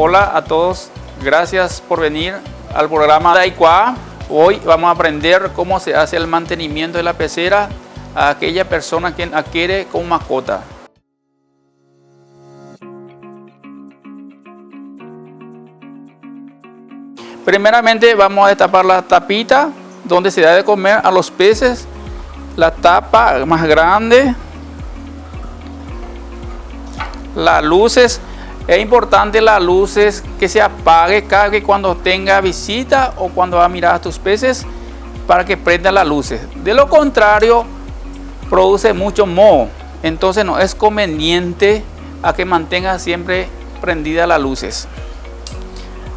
Hola a todos, gracias por venir al programa de Aikuá. Hoy vamos a aprender cómo se hace el mantenimiento de la pecera a aquella persona que adquiere como mascota. Primeramente vamos a destapar la tapita donde se da de comer a los peces. La tapa más grande. Las luces. Es importante las luces que se apague cada vez cuando tenga visita o cuando va a mirar a tus peces para que prendan las luces. De lo contrario, produce mucho moho. Entonces no es conveniente a que mantenga siempre prendidas las luces.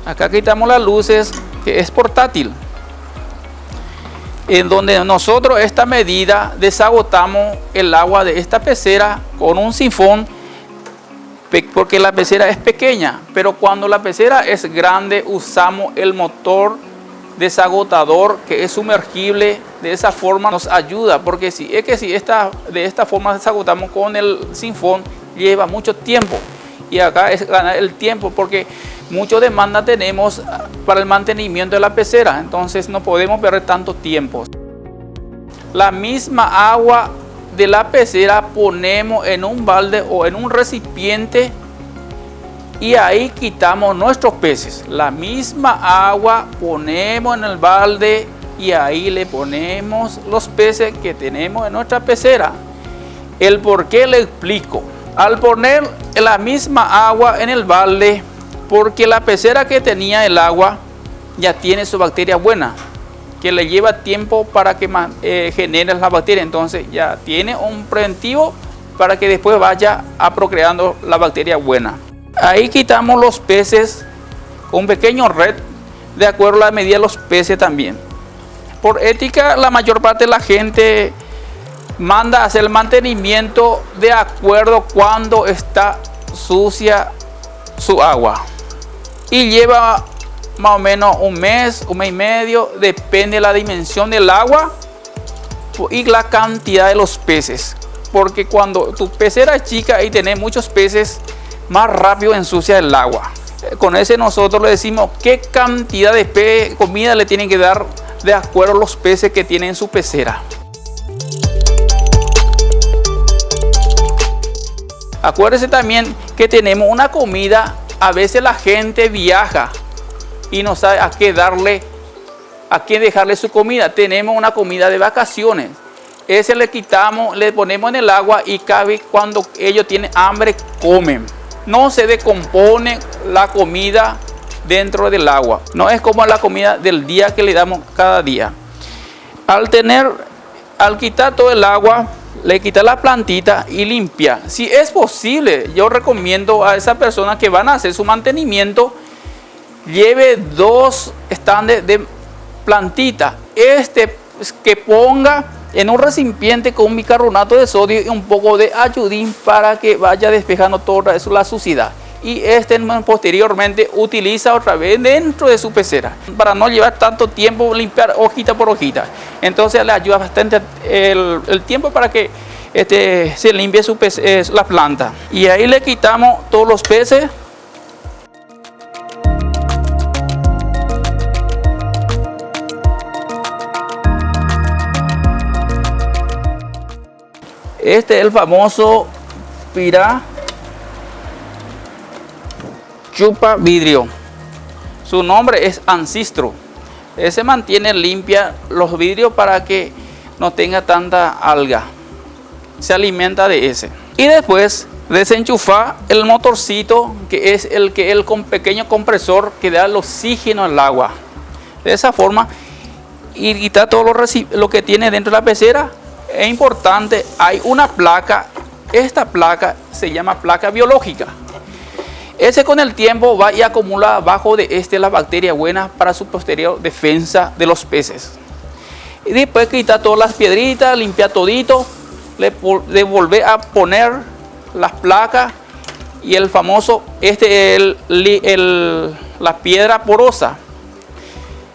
Acá quitamos las luces, que es portátil. En donde nosotros esta medida desagotamos el agua de esta pecera con un sifón, porque la pecera es pequeña, pero cuando la pecera es grande usamos el motor desagotador que es sumergible. De esa forma nos ayuda, porque si de esta forma desagotamos con el sifón lleva mucho tiempo, y acá es ganar el tiempo porque mucha demanda tenemos para el mantenimiento de la pecera, entonces no podemos perder tanto tiempo. La misma agua de la pecera ponemos en un balde o en un recipiente y ahí quitamos nuestros peces. La misma agua ponemos en el balde y ahí le ponemos los peces que tenemos en nuestra pecera. El por qué le explico. Al poner la misma agua en el balde, porque la pecera que tenía el agua ya tiene su bacteria buena, que le lleva tiempo para que genere la bacteria, entonces ya tiene un preventivo para que después vaya a procreando la bacteria buena. Ahí quitamos los peces con un pequeño red de acuerdo a la medida de los peces también. Por ética, la mayor parte de la gente manda a hacer el mantenimiento de acuerdo cuando está sucia su agua y lleva más o menos un mes y medio, depende de la dimensión del agua y la cantidad de los peces, porque cuando tu pecera es chica y tenés muchos peces, más rápido ensucia el agua. Con ese nosotros le decimos qué cantidad de comida le tienen que dar de acuerdo a los peces que tienen en su pecera. Acuérdense también que tenemos una comida. A veces la gente viaja y no sabe a quién dejarle su comida. Tenemos una comida de vacaciones. Ese le quitamos, le ponemos en el agua y cabe cuando ellos tienen hambre, comen. No se descompone la comida dentro del agua. No es como la comida del día que le damos cada día. Al quitar todo el agua, le quita la plantita y limpia. Si es posible, yo recomiendo a esa persona que van a hacer su mantenimiento, lleve 2 estándares de plantita. Que ponga en un recipiente con un bicarbonato de sodio y un poco de ayudín para que vaya despejando toda la suciedad. Y posteriormente utiliza otra vez dentro de su pecera para no llevar tanto tiempo limpiar hojita por hojita. Entonces le ayuda bastante el tiempo para que se limpie la planta. Y ahí le quitamos todos los peces. Este es el famoso Pirá chupa vidrio. Su nombre es Ancistro. Ese mantiene limpia los vidrios para que no tenga tanta alga. Se alimenta de ese. Y después desenchufa el motorcito, que es el pequeño compresor que da el oxígeno al agua. De esa forma, y quitar todo lo que tiene dentro de la pecera. Es importante, hay una placa. Esta placa se llama placa biológica. Ese con el tiempo va y acumula abajo de la bacteria buena para su posterior defensa de los peces. Y después quita todas las piedritas, limpia todito, le vuelve a poner las placas y el famoso, la piedra porosa.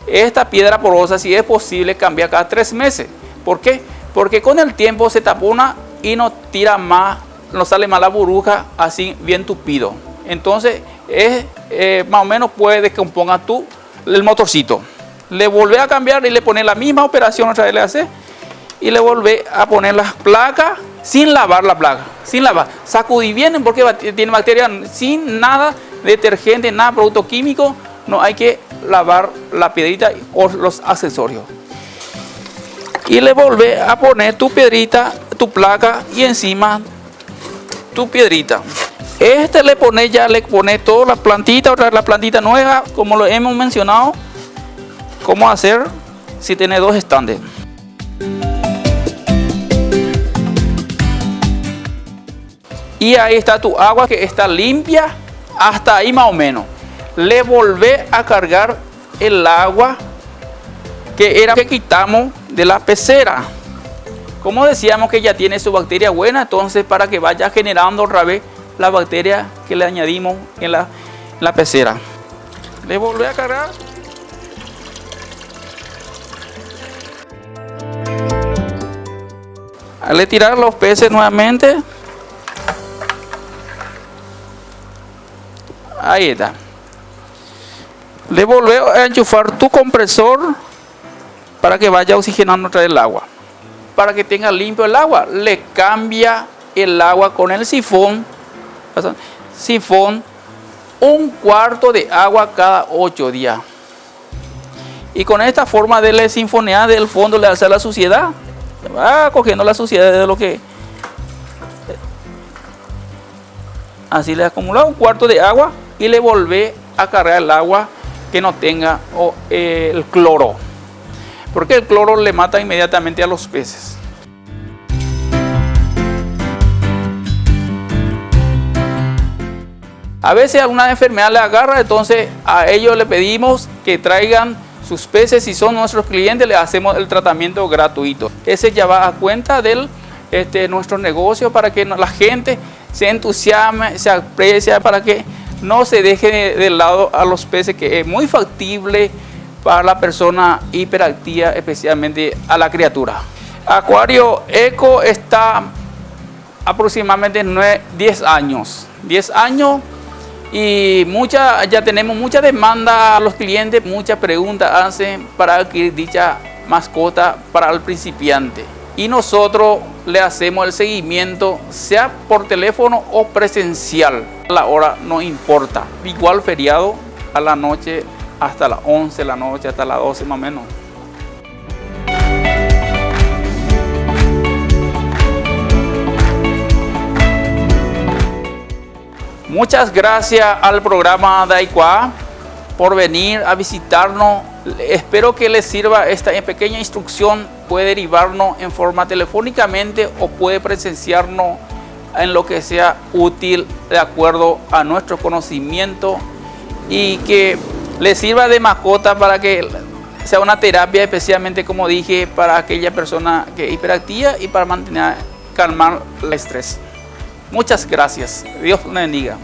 Esta piedra porosa, si es posible, cambia cada 3 meses. ¿Por qué? Porque con el tiempo se tapona y no tira más, no sale más la burbuja así bien tupido. Entonces más o menos puede descomponga el motorcito. Le volvés a cambiar y le pones la misma operación otra vez le hace y le volvés a poner las placas sin lavar la placa, sin lavar. Sacudí bien porque tiene bacterias, sin nada detergente, nada producto químico, no hay que lavar la piedrita o los accesorios. Y le volvés a poner tu piedrita, tu placa y encima tu piedrita. Le pones toda la plantita, otra vez la plantita nueva, como lo hemos mencionado, cómo hacer si tiene dos estantes. Y ahí está tu agua que está limpia, hasta ahí más o menos. Le volvés a cargar el agua que quitamos de la pecera. Como decíamos que ya tiene su bacteria buena, entonces para que vaya generando otra vez la bacteria que le añadimos en la pecera. Le volvés a cargar. Le tirar los peces nuevamente. Ahí está. Le volvés a enchufar tu compresor para que vaya oxigenando otra vez el agua. Para que tenga limpio el agua, le cambia el agua con el sifón. Sifón, 1/4 de agua cada 8 días. Y con esta forma de la sinfonía del fondo le hace la suciedad. Va cogiendo la suciedad de lo que. Así le acumula 1/4 de agua y le volvé a cargar el agua que no tenga el cloro. Porque el cloro le mata inmediatamente a los peces. A veces alguna enfermedad le agarra, entonces a ellos le pedimos que traigan sus peces. Si son nuestros clientes, le hacemos el tratamiento gratuito. Ese ya va a cuenta de nuestro negocio para que la gente se entusiasme, se aprecia, para que no se deje de lado a los peces, que es muy factible para la persona hiperactiva, especialmente a la criatura. Acuario Eco está aproximadamente 10 años. 10 años. Y ya tenemos mucha demanda a los clientes, muchas preguntas hacen para adquirir dicha mascota para el principiante. Y nosotros le hacemos el seguimiento, sea por teléfono o presencial. La hora no importa. Igual feriado a la noche hasta las 11 de la noche, hasta las 12 más o menos. Muchas gracias al programa Daiwa por venir a visitarnos. Espero que les sirva esta pequeña instrucción. Puede derivarnos en forma telefónicamente o puede presenciarnos en lo que sea útil de acuerdo a nuestro conocimiento, y que les sirva de mascota para que sea una terapia, especialmente como dije, para aquella persona que es hiperactiva y para calmar el estrés. Muchas gracias. Dios les bendiga.